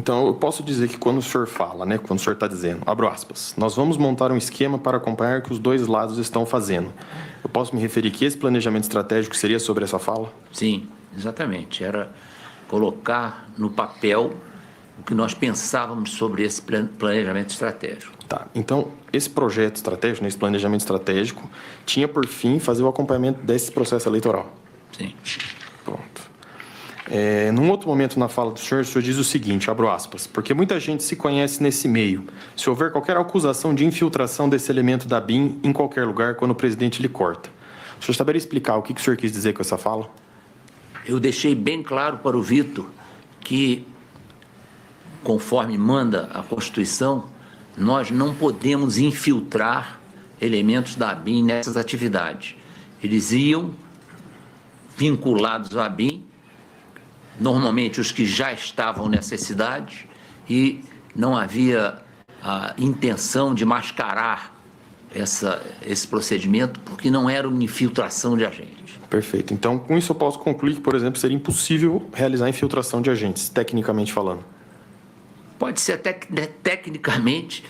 Então, eu posso dizer que quando o senhor fala, né, quando o senhor está dizendo, abro aspas, nós vamos montar um esquema para acompanhar o que os dois lados estão fazendo. Eu posso me referir que esse planejamento estratégico seria sobre essa fala? Sim, exatamente. Era colocar no papel o que nós pensávamos sobre esse planejamento estratégico. Tá, então, esse projeto estratégico, esse planejamento estratégico, tinha por fim fazer o acompanhamento desse processo eleitoral? Sim. Pronto. Num outro momento na fala do senhor diz o seguinte, abro aspas, porque muita gente se conhece nesse meio. Se houver qualquer acusação de infiltração desse elemento da BIM em qualquer lugar, quando o presidente lhe corta. O senhor saberia explicar o que o senhor quis dizer com essa fala? Eu deixei bem claro para o Vitor que, conforme manda a Constituição, nós não podemos infiltrar elementos da BIM nessas atividades. Eles iam vinculados à BIM, normalmente os que já estavam nessas cidades, e não havia a intenção de mascarar esse procedimento, porque não era uma infiltração de agentes. Perfeito. Então, com isso eu posso concluir que, por exemplo, seria impossível realizar a infiltração de agentes, tecnicamente falando. Pode ser até que, tecnicamente,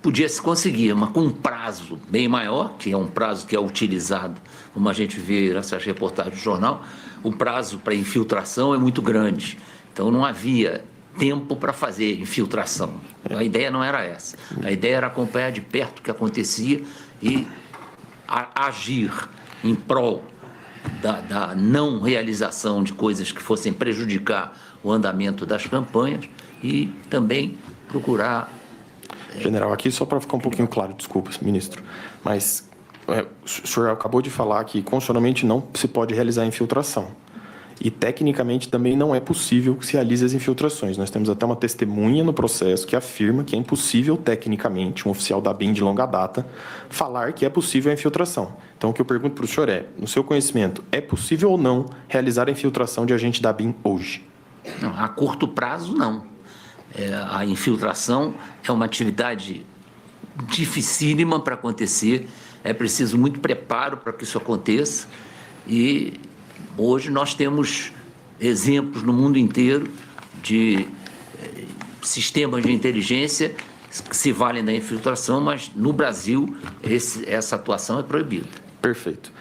podia se conseguir, mas com um prazo bem maior, que é um prazo que é utilizado, como a gente vê nessas reportagens do jornal, o prazo para infiltração é muito grande. Então, não havia tempo para fazer infiltração. A ideia não era essa. A ideia era acompanhar de perto o que acontecia e agir em prol da não realização de coisas que fossem prejudicar o andamento das campanhas e também procurar... General, aqui só para ficar um pouquinho claro, desculpa, ministro, mas o senhor acabou de falar que constitucionalmente não se pode realizar infiltração. E tecnicamente também não é possível que se realize as infiltrações. Nós temos até uma testemunha no processo que afirma que é impossível tecnicamente, um oficial da BIM de longa data, falar que é possível a infiltração. Então o que eu pergunto para o senhor é, no seu conhecimento, é possível ou não realizar a infiltração de agente da BIM hoje? Não, a curto prazo, não. A infiltração é uma atividade dificílima para acontecer, é preciso muito preparo para que isso aconteça e hoje nós temos exemplos no mundo inteiro de sistemas de inteligência que se valem da infiltração, mas no Brasil essa atuação é proibida. Perfeito.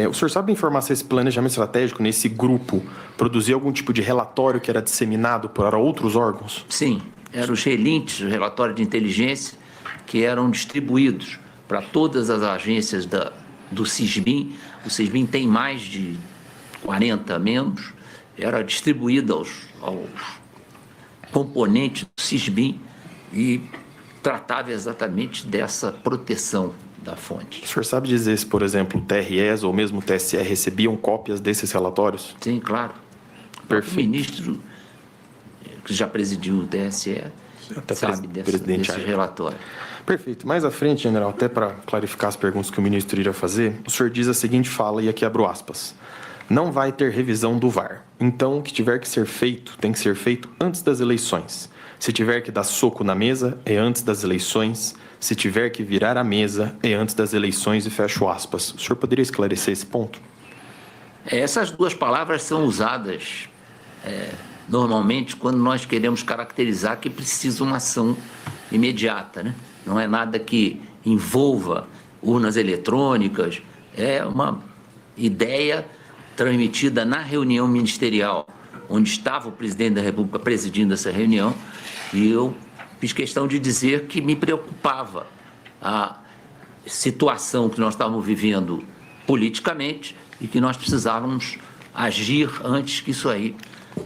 O senhor sabe informar se esse planejamento estratégico, nesse grupo, produzia algum tipo de relatório que era disseminado para outros órgãos? Sim, eram os relintes, o relatório de inteligência, que eram distribuídos para todas as agências do SISBIM. O SISBIM tem mais de 40 membros, era distribuído aos componentes do SISBIM e tratava exatamente dessa proteção da fonte. O senhor sabe dizer se, por exemplo, o TREs ou mesmo o TSE recebiam cópias desses relatórios? Sim, claro. Perfeito. O ministro, que já presidiu o TSE, sabe desses relatórios. Perfeito. Mais à frente, general, até para clarificar as perguntas que o ministro iria fazer, o senhor diz a seguinte fala, e aqui abro aspas. Não vai ter revisão do VAR. Então, o que tiver que ser feito, tem que ser feito antes das eleições. Se tiver que dar soco na mesa, é antes das eleições. Se tiver que virar a mesa, é antes das eleições e fecho aspas. O senhor poderia esclarecer esse ponto? Essas duas palavras são usadas normalmente quando nós queremos caracterizar que precisa uma ação imediata, né? Não é nada que envolva urnas eletrônicas, é uma ideia transmitida na reunião ministerial, onde estava o presidente da República presidindo essa reunião, e eu fiz questão de dizer que me preocupava a situação que nós estávamos vivendo politicamente e que nós precisávamos agir antes que isso aí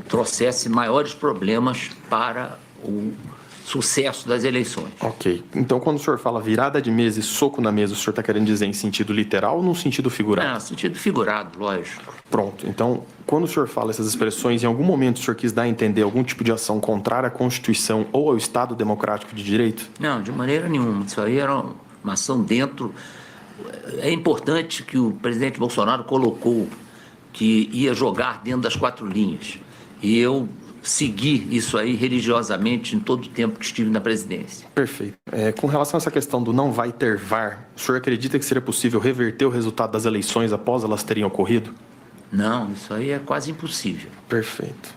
trouxesse maiores problemas para o sucesso das eleições. Ok. Então, quando o senhor fala virada de mesa e soco na mesa, o senhor está querendo dizer em sentido literal ou no sentido figurado? Não, sentido figurado, lógico. Pronto. Então, quando o senhor fala essas expressões, em algum momento o senhor quis dar a entender algum tipo de ação contrária à Constituição ou ao Estado Democrático de Direito? Não, de maneira nenhuma. Isso aí era uma ação dentro... É importante que o presidente Bolsonaro colocou que ia jogar dentro das 4 linhas. E eu segui isso aí religiosamente em todo o tempo que estive na presidência. Perfeito. Com relação a essa questão do não vai ter VAR, o senhor acredita que seria possível reverter o resultado das eleições após elas terem ocorrido? Não, isso aí é quase impossível. Perfeito.